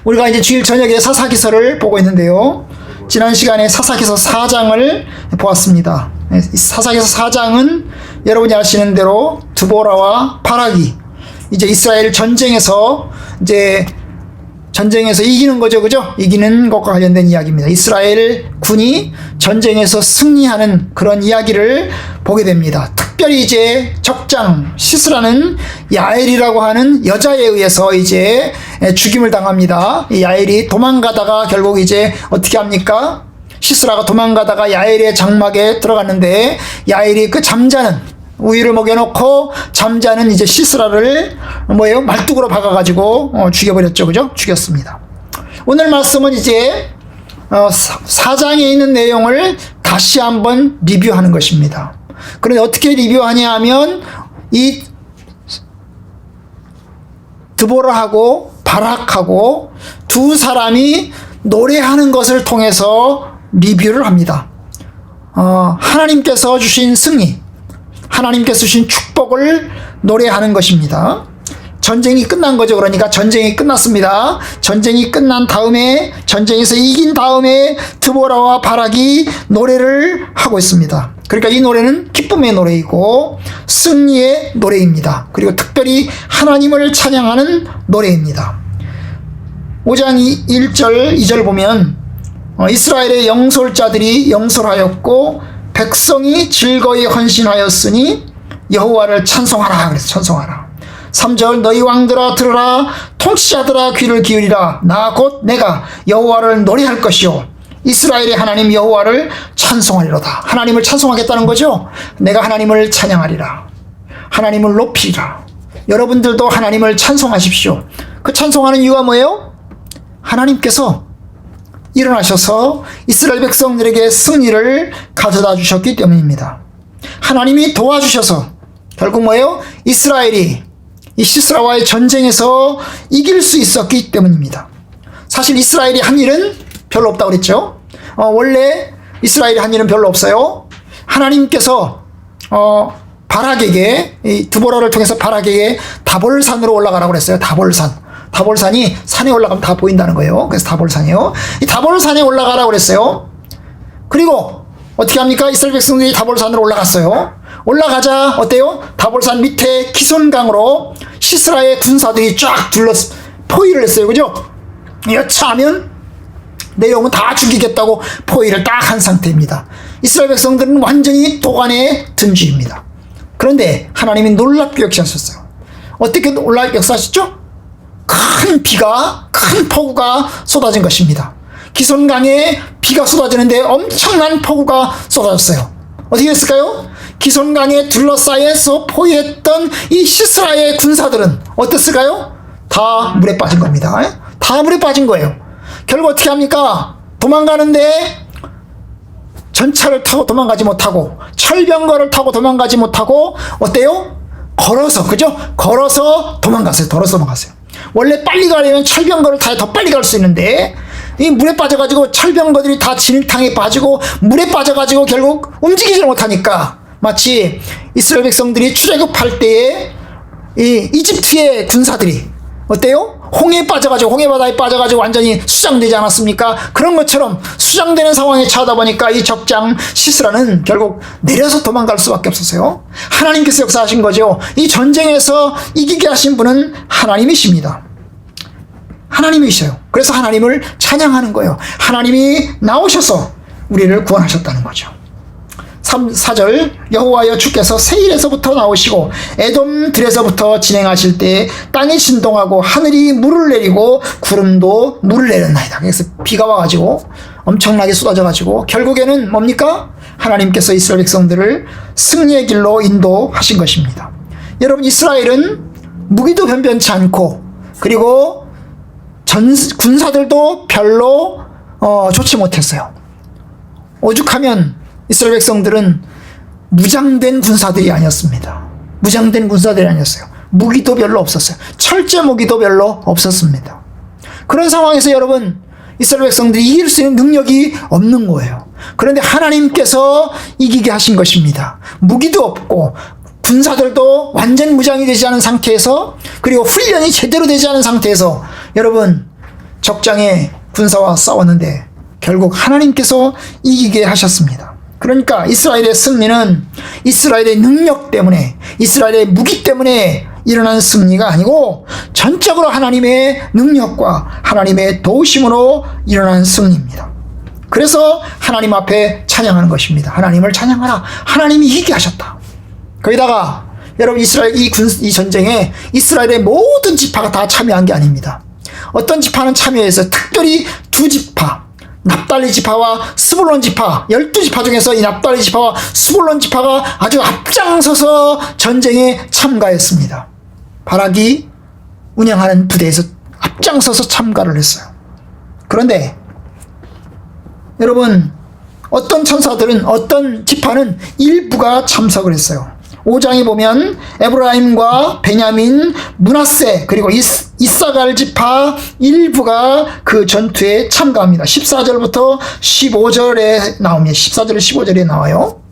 우리가 이제 주일 저녁에 사사기서를 보고 있는데요. 지난 시간에 사사기서 4장을 보았습니다. 사사기서 4장은 여러분이 아시는 대로 드보라와 바락이 이제 이스라엘 전쟁에서 이기는 거죠, 그죠? 이기는 것과 관련된 이야기입니다. 이스라엘 군이 전쟁에서 승리하는 그런 이야기를 보게 됩니다. 특별히 이제 적장 시스라는 야엘이라고 하는 여자에 의해서 이제 죽임을 당합니다. 이 야엘이 도망가다가 결국 이제 어떻게 합니까? 시스라가 도망가다가 야엘의 장막에 들어갔는데 야엘이 그 잠자는 우유를 먹여놓고 잠자는 이제 시스라를 말뚝으로 박아가지고 죽여버렸죠, 그죠? 죽였습니다. 오늘 말씀은 이제 4장에 있는 내용을 다시 한번 리뷰하는 것입니다. 그런데 어떻게 리뷰하냐 하면 이 드보라하고 바락하고 두 사람이 노래하는 것을 통해서 리뷰를 합니다. 하나님께서 주신 승리, 하나님께서 주신 축복을 노래하는 것입니다. 전쟁이 끝난 거죠. 그러니까 전쟁이 끝났습니다. 전쟁이 끝난 다음에, 전쟁에서 이긴 다음에 드보라와 바락이 노래를 하고 있습니다. 그러니까 이 노래는 기쁨의 노래이고 승리의 노래입니다. 그리고 특별히 하나님을 찬양하는 노래입니다. 5장 1절 2절 보면 이스라엘의 영솔자들이 영솔하였고 백성이 즐거이 헌신하였으니 여호와를 찬송하라. 그래서 찬송하라. 3절 너희 왕들아 들으라, 통치자들아 귀를 기울이라. 나 곧 내가 여호와를 노래할 것이요 이스라엘의 하나님 여호와를 찬송하리로다. 하나님을 찬송하겠다는 거죠. 내가 하나님을 찬양하리라, 하나님을 높이리라. 여러분들도 하나님을 찬송하십시오. 그 찬송하는 이유가 뭐예요? 하나님께서 일어나셔서 이스라엘 백성들에게 승리를 가져다 주셨기 때문입니다. 하나님이 도와주셔서 결국 뭐예요? 이스라엘이 이 시스라와의 전쟁에서 이길 수 있었기 때문입니다. 사실 이스라엘이 한 일은 별로 없다고 그랬죠. 원래 이스라엘이 한 일은 별로 없어요. 하나님께서 바락에게, 이 드보라를 통해서 바락에게 다볼산으로 올라가라고 그랬어요. 다볼산이 산에 올라가면 다 보인다는 거예요. 그래서 다볼산이요. 이 다볼산에 올라가라고 그랬어요. 그리고 어떻게 합니까? 이스라엘 백성들이 다볼산으로 올라갔어요. 올라가자 어때요? 다볼산 밑에 기손강으로 시스라의 군사들이 쫙 둘러서 포위를 했어요. 그죠? 여차하면 내려오면 다 죽이겠다고 포위를 딱 한 상태입니다. 이스라엘 백성들은 완전히 도간에 든 주입니다. 그런데 하나님이 놀랍게 역사하셨어요. 어떻게 역사하셨죠? 큰 폭우가 쏟아진 것입니다. 기손강에 비가 쏟아지는데 엄청난 폭우가 쏟아졌어요. 어떻게 됐을까요? 기손강에 둘러싸여서 포위했던 이 시스라의 군사들은 어땠을까요? 다 물에 빠진 겁니다. 다 물에 빠진 거예요. 결국 어떻게 합니까? 도망가는데 전차를 타고 도망가지 못하고 철병거를 타고 도망가지 못하고 어때요? 걸어서, 그죠? 걸어서 도망갔어요. 원래 빨리 가려면 철병거를 타야 더 빨리 갈 수 있는데 이 물에 빠져가지고 철병거들이 다 진흙탕에 빠지고 물에 빠져가지고 결국 움직이지 못하니까 마치 이스라엘 백성들이 출애굽할 때에 이 이집트의 군사들이 어때요? 홍해에 빠져가지고 홍해바다에 빠져가지고 완전히 수장되지 않았습니까? 그런 것처럼 수장되는 상황에 처하다 보니까 이 적장 시스라는 결국 내려서 도망갈 수밖에 없었어요. 하나님께서 역사하신 거죠. 이 전쟁에서 이기게 하신 분은 하나님이십니다. 하나님이셔요. 그래서 하나님을 찬양하는 거예요. 하나님이 나오셔서 우리를 구원하셨다는 거죠. 4절 여호와여 주께서 세일에서부터 나오시고 에돔들에서부터 진행하실 때 땅이 진동하고 하늘이 물을 내리고 구름도 물을 내렸나이다. 그래서 비가 와가지고 엄청나게 쏟아져가지고 결국에는 뭡니까? 하나님께서 이스라엘 백성들을 승리의 길로 인도하신 것입니다. 여러분, 이스라엘은 무기도 변변치 않고 그리고 군사들도 별로 좋지 못했어요. 오죽하면 이스라엘 백성들은 무장된 군사들이 아니었습니다. 무기도 별로 없었어요. 철제 무기도 별로 없었습니다. 그런 상황에서 여러분, 이스라엘 백성들이 이길 수 있는 능력이 없는 거예요. 그런데 하나님께서 이기게 하신 것입니다. 무기도 없고 군사들도 완전 무장이 되지 않은 상태에서 그리고 훈련이 제대로 되지 않은 상태에서 여러분, 적장에 군사와 싸웠는데 결국 하나님께서 이기게 하셨습니다. 그러니까 이스라엘의 승리는 이스라엘의 능력 때문에, 이스라엘의 무기 때문에 일어난 승리가 아니고 전적으로 하나님의 능력과 하나님의 도우심으로 일어난 승리입니다. 그래서 하나님 앞에 찬양하는 것입니다. 하나님을 찬양하라. 하나님이 이기게 하셨다. 거기다가 여러분, 이스라엘 이 전쟁에 이스라엘의 모든 지파가 다 참여한 게 아닙니다. 어떤 지파는 참여해서 특별히 두 지파, 납달리 지파와 스불론 지파, 12지파 중에서 이 납달리 지파와 스불론 지파가 아주 앞장서서 전쟁에 참가했습니다. 바락이 운영하는 부대에서 앞장서서 참가를 했어요. 그런데 여러분, 어떤 천사들은, 어떤 지파는 일부가 참석을 했어요. 5장에 보면 에브라임과 베냐민, 므낫세, 그리고 이사갈 지파 일부가 그 전투에 참가합니다. 14절부터 15절에 나옵니다. 14절, 15절에 나와요.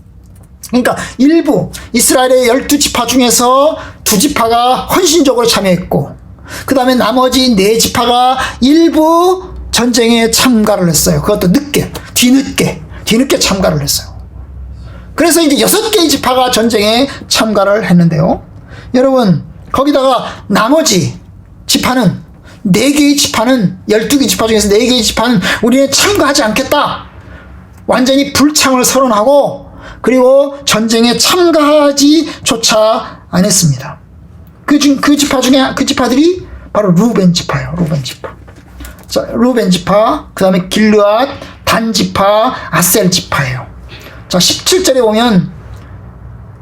그러니까 일부, 이스라엘의 12지파 중에서 2지파가 헌신적으로 참여했고, 그 다음에 나머지 4지파가 일부 전쟁에 참가를 했어요. 그것도 뒤늦게 참가를 했어요. 그래서 이제 6개의 지파가 전쟁에 참가를 했는데요. 여러분, 거기다가 나머지 지파는, 4개의 지파는, 12개 지파 중에서 4개의 지파는 우리는 참가하지 않겠다. 완전히 불창을 선언하고, 그리고 전쟁에 참가하지조차 안 했습니다. 그 지파들이 바로 루벤 지파예요. 루벤 지파. 자, 루벤 지파, 그 다음에 길르앗, 단 지파, 아셀 지파예요. 자, 17절에 보면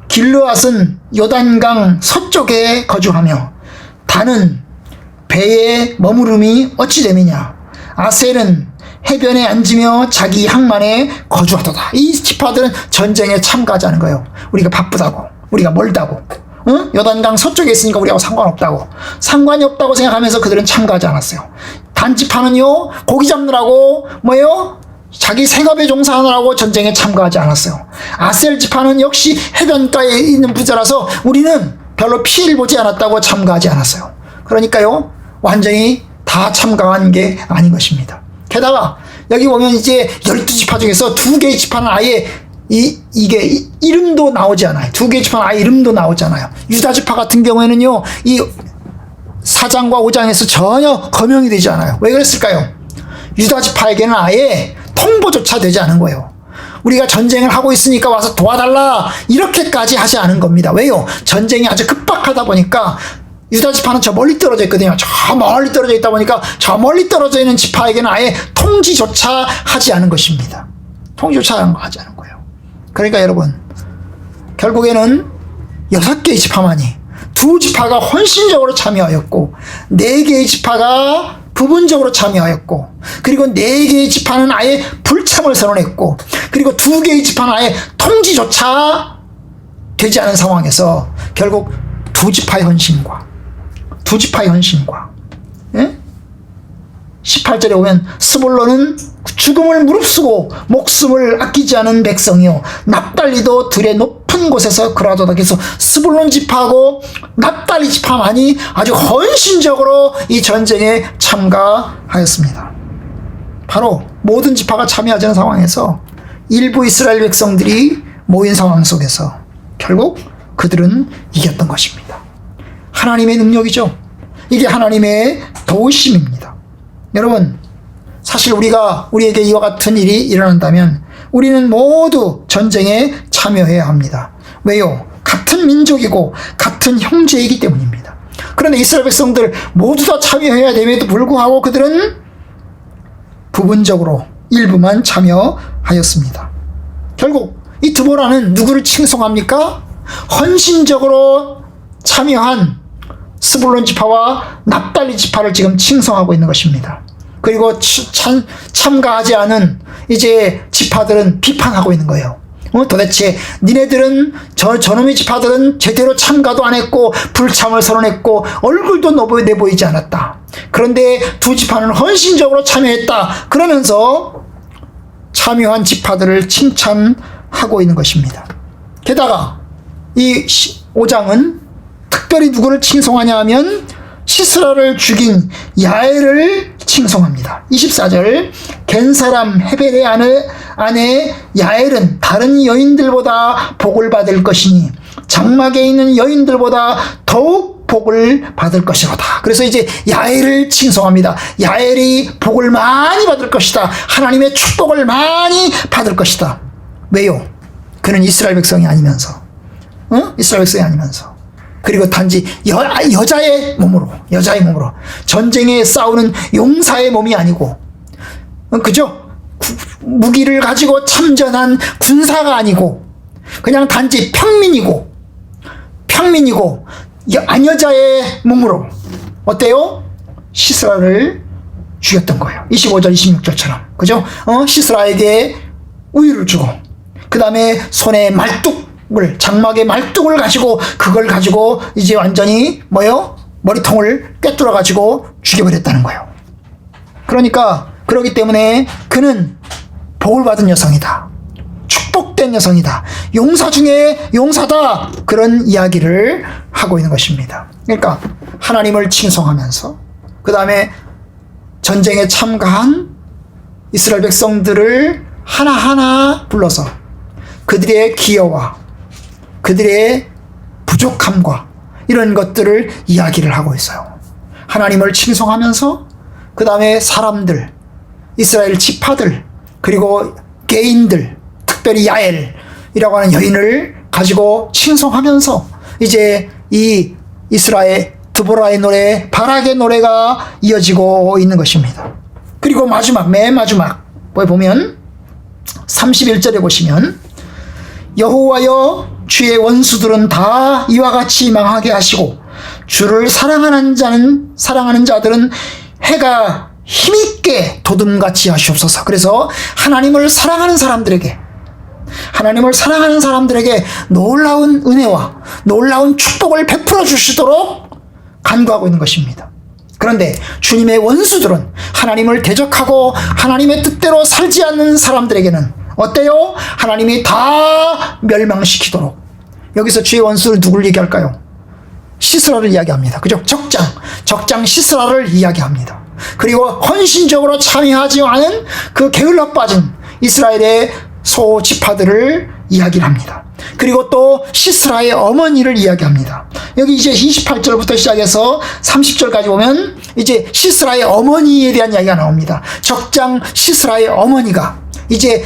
길르앗은 요단강 서쪽에 거주하며 단은 배에 머무름이 어찌 됨이냐. 아셀은 해변에 앉으며 자기 항만에 거주하도다. 이 지파들은 전쟁에 참가하지 않은 거예요. 우리가 바쁘다고, 우리가 멀다고, 요단강 서쪽에 있으니까 우리하고 상관이 없다고 생각하면서 그들은 참가하지 않았어요. 단 지파는요, 고기 잡느라고 자기 생업에 종사하느라고 전쟁에 참가하지 않았어요. 아셀 지파는 역시 해변가에 있는 부자라서 우리는 별로 피해를 보지 않았다고 참가하지 않았어요. 그러니까요, 완전히 다 참가한 게 아닌 것입니다. 게다가 여기 보면 이제 12지파 중에서 2개의 지파는 아예 이게 이름도 나오지 않아요. 2개의 지파는 아예 이름도 나오지 않아요. 유다 지파 같은 경우에는요, 이 4장과 5장에서 전혀 거명이 되지 않아요. 왜 그랬을까요? 유다 지파에게는 아예 통보조차 되지 않은 거예요. 우리가 전쟁을 하고 있으니까 와서 도와달라, 이렇게까지 하지 않은 겁니다. 왜요? 전쟁이 아주 급박하다 보니까 유다 지파는 저 멀리 떨어져 있거든요. 저 멀리 떨어져 있다 보니까 저 멀리 떨어져 있는 지파에게는 아예 통지조차 하지 않은 것입니다. 통지조차 하지 않은 거예요. 그러니까 여러분, 결국에는 6개의 지파만이, 2지파가 헌신적으로 참여하였고, 4개의 지파가 부분적으로 참여하였고, 그리고 4개의 지파는 아예 불참을 선언했고, 그리고 2개의 지파는 아예 통지조차 되지 않은 상황에서 결국 2지파의 헌신과, 예? 18절에 오면 스불론은 죽음을 무릅쓰고 목숨을 아끼지 않은 백성이요, 납달리도 들의 높은 곳에서 그라도다. 그래서 스불론 지파하고 납달리 지파만이 아주 헌신적으로 이 전쟁에 참가하였습니다. 바로 모든 지파가 참여하지 않은 상황에서 일부 이스라엘 백성들이 모인 상황 속에서 결국 그들은 이겼던 것입니다. 하나님의 능력이죠. 이게 하나님의 도우심입니다. 여러분, 사실 우리에게 이와 같은 일이 일어난다면 우리는 모두 전쟁에 참여해야 합니다. 왜요? 같은 민족이고 같은 형제이기 때문입니다. 그런데 이스라엘 백성들 모두 다 참여해야 됨에도 불구하고 그들은 부분적으로 일부만 참여하였습니다. 결국 이 드보라는 누구를 칭송합니까? 헌신적으로 참여한 스불론 지파와 납달리 지파를 지금 칭송하고 있는 것입니다. 그리고 참가하지 않은 이제 지파들은 비판하고 있는 거예요. 도대체 니네들은 저놈의 지파들은 제대로 참가도 안 했고 불참을 선언했고 얼굴도 내보이지 않았다. 그런데 2지파는 헌신적으로 참여했다. 그러면서 참여한 지파들을 칭찬하고 있는 것입니다. 게다가 이 5장은 특별히 누구를 칭송하냐 하면 시스라를 죽인 야엘을 칭송합니다. 24절 겐사람 헤벨의 아내 야엘은 다른 여인들보다 복을 받을 것이니 장막에 있는 여인들보다 더욱 복을 받을 것이로다. 그래서 이제 야엘을 칭송합니다. 야엘이 복을 많이 받을 것이다. 하나님의 축복을 많이 받을 것이다. 왜요? 그는 이스라엘 백성이 아니면서, 이스라엘 백성이 아니면서. 그리고 단지 여자의 몸으로 전쟁에 싸우는 용사의 몸이 아니고, 그죠? 무기를 가지고 참전한 군사가 아니고 그냥 단지 평민이고 안여자의 몸으로 어때요? 시스라를 죽였던 거예요. 25절 26절처럼, 그죠? 시스라에게 우유를 주고 그 다음에 손에 장막에 말뚝을 가지고 그걸 가지고 이제 완전히 머리통을 꿰뚫어 가지고 죽여버렸다는 거예요. 그러니까 그렇기 때문에 그는 복을 받은 여성이다. 축복된 여성이다. 용사 중에 용사다. 그런 이야기를 하고 있는 것입니다. 그러니까 하나님을 칭송하면서 그 다음에 전쟁에 참가한 이스라엘 백성들을 하나하나 불러서 그들의 기여와 그들의 부족함과 이런 것들을 이야기를 하고 있어요. 하나님을 칭송하면서 그 다음에 사람들, 이스라엘 지파들, 그리고 개인들, 특별히 야엘이라고 하는 여인을 가지고 칭송하면서 이제 이 이스라엘 드보라의 노래, 바락의 노래가 이어지고 있는 것입니다. 그리고 맨 마지막 보면 31절에 보시면 여호와여 주의 원수들은 다 이와 같이 망하게 하시고 주를 사랑하는 자들은 해가 힘있게 도둠같이 하시옵소서. 그래서 하나님을 사랑하는 사람들에게 놀라운 은혜와 놀라운 축복을 베풀어 주시도록 간구하고 있는 것입니다. 그런데 주님의 원수들은 하나님을 대적하고 하나님의 뜻대로 살지 않는 사람들에게는 어때요? 하나님이 다 멸망시키도록. 여기서 주의 원수를 누굴 얘기할까요? 시스라를 이야기합니다. 그죠? 적장 시스라를 이야기합니다. 그리고 헌신적으로 참여하지 않은 그 게을러 빠진 이스라엘의 소지파들을 이야기를 합니다. 그리고 또 시스라의 어머니를 이야기합니다. 여기 이제 28절부터 시작해서 30절까지 보면 이제 시스라의 어머니에 대한 이야기가 나옵니다. 적장 시스라의 어머니가 이제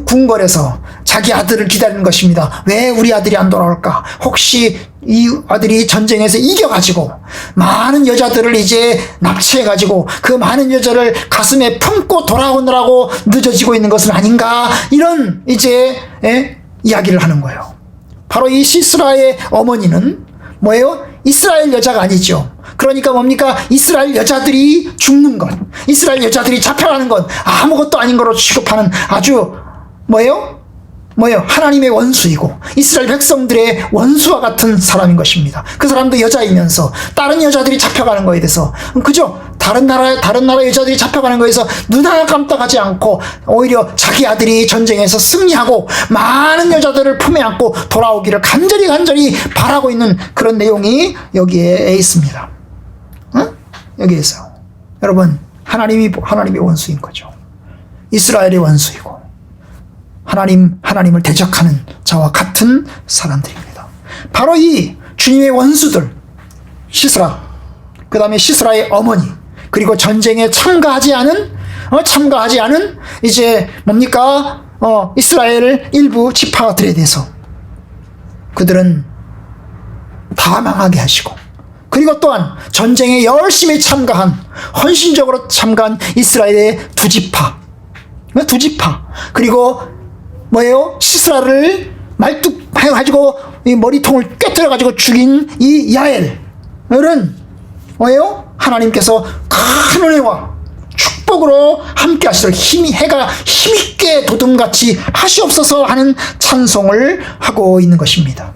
궁궐에서 자기 아들을 기다리는 것입니다. 왜 우리 아들이 안 돌아올까? 혹시 이 아들이 전쟁에서 이겨가지고 많은 여자들을 이제 납치해가지고 그 많은 여자를 가슴에 품고 돌아오느라고 늦어지고 있는 것은 아닌가? 이런 이제 이야기를 하는 거예요. 바로 이 시스라의 어머니는 이스라엘 여자가 아니죠. 그러니까 뭡니까? 이스라엘 여자들이 죽는 것, 이스라엘 여자들이 잡혀가는 것, 아무것도 아닌 거로 취급하는 아주 하나님의 원수이고 이스라엘 백성들의 원수와 같은 사람인 것입니다. 그 사람도 여자이면서 다른 여자들이 잡혀가는 거에 대해서, 그죠? 다른 나라 여자들이 잡혀가는 거에서 눈 하나 깜빡하지 않고 오히려 자기 아들이 전쟁에서 승리하고 많은 여자들을 품에 안고 돌아오기를 간절히 바라고 있는 그런 내용이 여기에 있습니다. 여기에 있어요. 여러분, 하나님의 원수인 거죠. 이스라엘의 원수이고 하나님을 대적하는 자와 같은 사람들입니다. 바로 이 주님의 원수들, 시스라, 그 다음에 시스라의 어머니, 그리고 전쟁에 참가하지 않은 이제 이스라엘 일부 지파들에 대해서 그들은 다 망하게 하시고, 그리고 또한 전쟁에 열심히 헌신적으로 참가한 이스라엘의 두 지파, 그리고 시스라를 말뚝해가지고 이 머리통을 꿰뚫어가지고 죽인 이 야엘은 하나님께서 큰 은혜와 축복으로 함께 하시도록 해가 힘있게 도둠같이 하시옵소서 하는 찬송을 하고 있는 것입니다.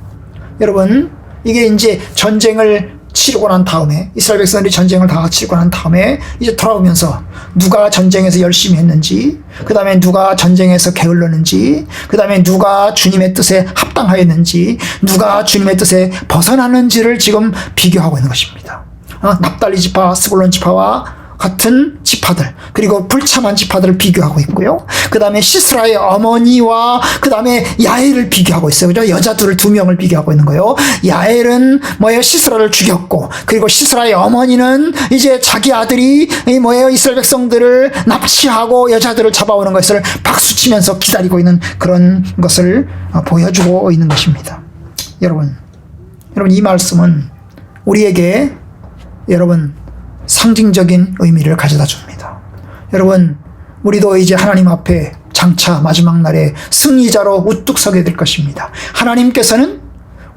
여러분, 이게 이제 전쟁을 치르고 난 다음에, 이스라엘 백성들이 전쟁을 다 치르고 난 다음에 이제 돌아오면서 누가 전쟁에서 열심히 했는지, 그 다음에 누가 전쟁에서 게을렀는지, 그 다음에 누가 주님의 뜻에 합당하였는지, 누가 주님의 뜻에 벗어나는지를 지금 비교하고 있는 것입니다. 납달리 지파, 스불론 지파와 같은 지파들, 그리고 불참한 지파들을 비교하고 있고요. 그 다음에 시스라의 어머니와 그 다음에 야엘을 비교하고 있어요. 그죠? 여자들을 2명을 비교하고 있는 거예요. 야엘은 뭐예요? 시스라를 죽였고, 그리고 시스라의 어머니는 이제 자기 아들이 뭐예요? 이스라엘 백성들을 납치하고 여자들을 잡아오는 것을 박수치면서 기다리고 있는 그런 것을 보여주고 있는 것입니다. 여러분 이 말씀은 우리에게 상징적인 의미를 가져다 줍니다. 여러분, 우리도 이제 하나님 앞에 장차 마지막 날에 승리자로 우뚝 서게 될 것입니다. 하나님께서는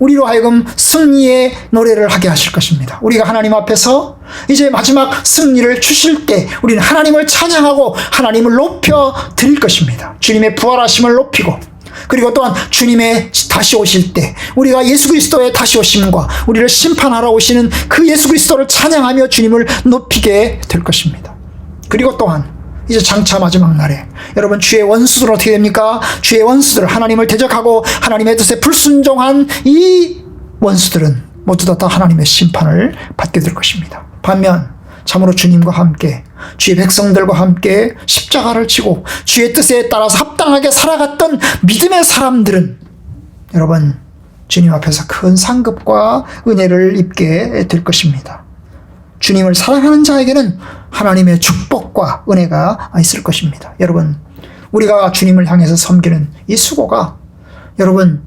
우리로 하여금 승리의 노래를 하게 하실 것입니다. 우리가 하나님 앞에서 이제 마지막 승리를 주실 때 우리는 하나님을 찬양하고 하나님을 높여 드릴 것입니다. 주님의 부활하심을 높이고, 그리고 또한 주님의 다시 오실 때 우리가 예수 그리스도의 다시 오심과 우리를 심판하러 오시는 그 예수 그리스도를 찬양하며 주님을 높이게 될 것입니다. 그리고 또한 이제 장차 마지막 날에 여러분, 주의 원수들은 어떻게 됩니까? 주의 원수들, 하나님을 대적하고 하나님의 뜻에 불순종한 이 원수들은 모두 다 하나님의 심판을 받게 될 것입니다. 반면 참으로 주님과 함께, 주의 백성들과 함께 십자가를 지고 주의 뜻에 따라서 합당하게 살아갔던 믿음의 사람들은 여러분, 주님 앞에서 큰 상급과 은혜를 입게 될 것입니다. 주님을 사랑하는 자에게는 하나님의 축복과 은혜가 있을 것입니다. 여러분, 우리가 주님을 향해서 섬기는 이 수고가 여러분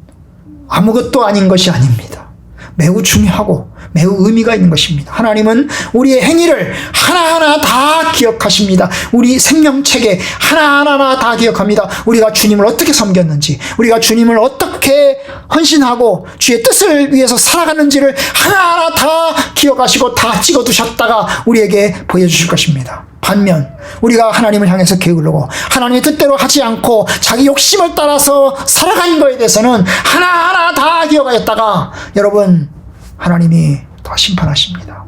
아무것도 아닌 것이 아닙니다. 매우 중요하고 매우 의미가 있는 것입니다. 하나님은 우리의 행위를 하나하나 다 기억하십니다. 우리 생명책에 하나하나 다 기억합니다. 우리가 주님을 어떻게 섬겼는지, 우리가 주님을 어떻게 헌신하고 주의 뜻을 위해서 살아가는지를 하나하나 다 기억하시고 다 찍어두셨다가 우리에게 보여주실 것입니다. 반면 우리가 하나님을 향해서 게으르고 하나님의 뜻대로 하지 않고 자기 욕심을 따라서 살아간 거에 대해서는 하나하나 다 기억하였다가 여러분, 하나님이 다 심판하십니다.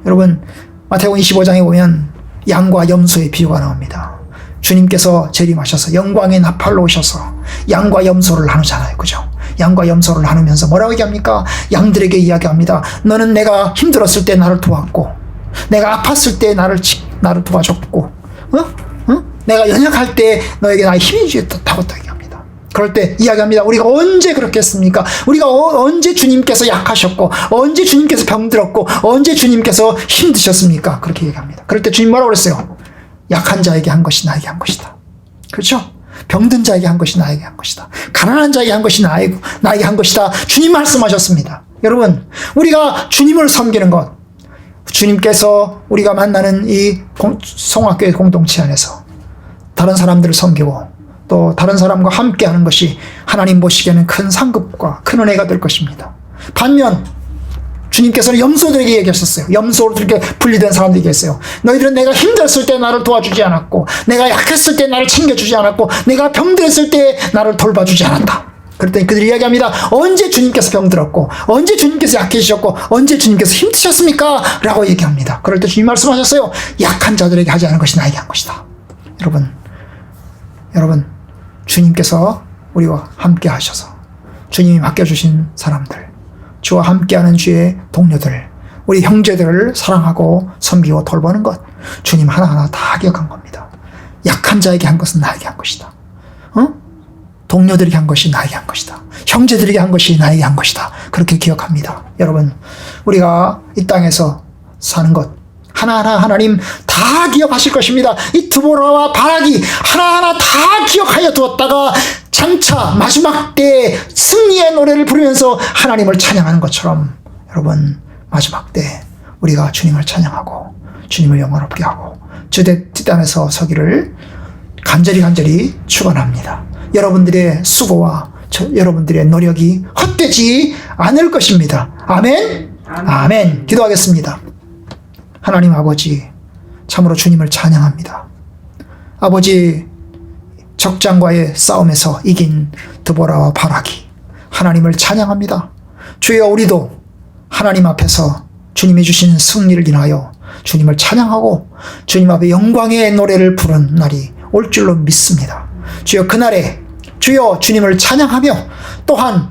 여러분, 마태복음 25장에 보면 양과 염소의 비유가 나옵니다. 주님께서 재림하셔서 영광의 나팔로 오셔서 양과 염소를 나누잖아요. 그죠? 양과 염소를 나누면서 뭐라고 얘기합니까? 양들에게 이야기합니다. 너는 내가 힘들었을 때 나를 도왔고, 내가 아팠을 때 나를 도와줬고, 내가 연약할 때 너에게 나의 힘이 주었다고 얘기합니다. 그럴 때 이야기합니다. 우리가 언제 그렇게 했습니까? 우리가 언제 주님께서 약하셨고, 언제 주님께서 병들었고, 언제 주님께서 힘드셨습니까? 그렇게 얘기합니다. 그럴 때 주님 뭐라고 그랬어요? 약한 자에게 한 것이 나에게 한 것이다. 그렇죠? 병든 자에게 한 것이 나에게 한 것이다. 가난한 자에게 한 것이 나에게 한 것이다. 주님 말씀하셨습니다. 여러분, 우리가 주님을 섬기는 것, 주님께서 우리가 만나는 이 성화교회 공동체 안에서 다른 사람들을 섬기고 또 다른 사람과 함께 하는 것이 하나님 보시기에는 큰 상급과 큰 은혜가 될 것입니다. 반면 주님께서는 염소들에게 얘기하셨어요. 염소들에게 분리된 사람들에게 했어요. 너희들은 내가 힘들었을 때 나를 도와주지 않았고, 내가 약했을 때 나를 챙겨주지 않았고, 내가 병들었을 때 나를 돌봐주지 않았다. 그랬더니 그들이 이야기합니다. 언제 주님께서 병들었고, 언제 주님께서 약해지셨고, 언제 주님께서 힘드셨습니까? 라고 얘기합니다. 그럴 때 주님 말씀하셨어요. 약한 자들에게 하지 않은 것이 나에게 한 것이다. 여러분, 주님께서 우리와 함께 하셔서 주님이 맡겨주신 사람들, 주와 함께하는 주의 동료들, 우리 형제들을 사랑하고 섬기고 돌보는 것, 주님 하나하나 다 기억한 겁니다. 약한 자에게 한 것은 나에게 한 것이다. 동료들에게 한 것이 나에게 한 것이다. 형제들에게 한 것이 나에게 한 것이다. 그렇게 기억합니다. 여러분, 우리가 이 땅에서 사는 것 하나하나 하나님 다 기억하실 것입니다. 이 드보라와 바락이 하나하나 다 기억하여 두었다가 장차 마지막 때에 승리의 노래를 부르면서 하나님을 찬양하는 것처럼 여러분, 마지막 때 우리가 주님을 찬양하고 주님을 영원롭게 하고 주의 뒷단에서 서기를 간절히 축원합니다. 여러분들의 수고와 여러분들의 노력이 헛되지 않을 것입니다. 아멘? 아멘. 기도하겠습니다. 하나님 아버지, 참으로 주님을 찬양합니다. 아버지, 적장과의 싸움에서 이긴 드보라와 바락이 하나님을 찬양합니다. 주여, 우리도 하나님 앞에서 주님이 주신 승리를 인하여 주님을 찬양하고 주님 앞에 영광의 노래를 부른 날이 올 줄로 믿습니다. 주여, 그날에 주여 주님을 찬양하며 또한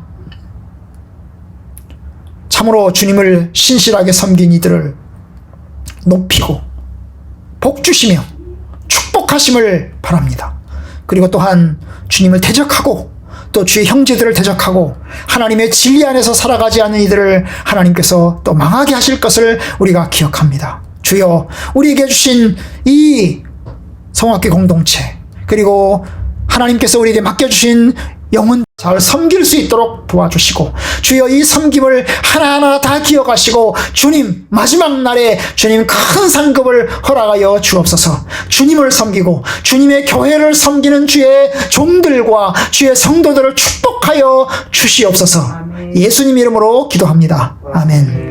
참으로 주님을 신실하게 섬긴 이들을 높이고 복 주시며 축복하심을 바랍니다. 그리고 또한 주님을 대적하고 또 주의 형제들을 대적하고 하나님의 진리 안에서 살아가지 않는 이들을 하나님께서 또 망하게 하실 것을 우리가 기억합니다. 주여, 우리에게 주신 이 성악계 공동체, 그리고 하나님께서 우리에게 맡겨주신 영혼 잘 섬길 수 있도록 도와주시고, 주여 이 섬김을 하나하나 다 기억하시고 주님 마지막 날에 주님 큰 상급을 허락하여 주옵소서. 주님을 섬기고 주님의 교회를 섬기는 주의 종들과 주의 성도들을 축복하여 주시옵소서. 예수님 이름으로 기도합니다. 아멘.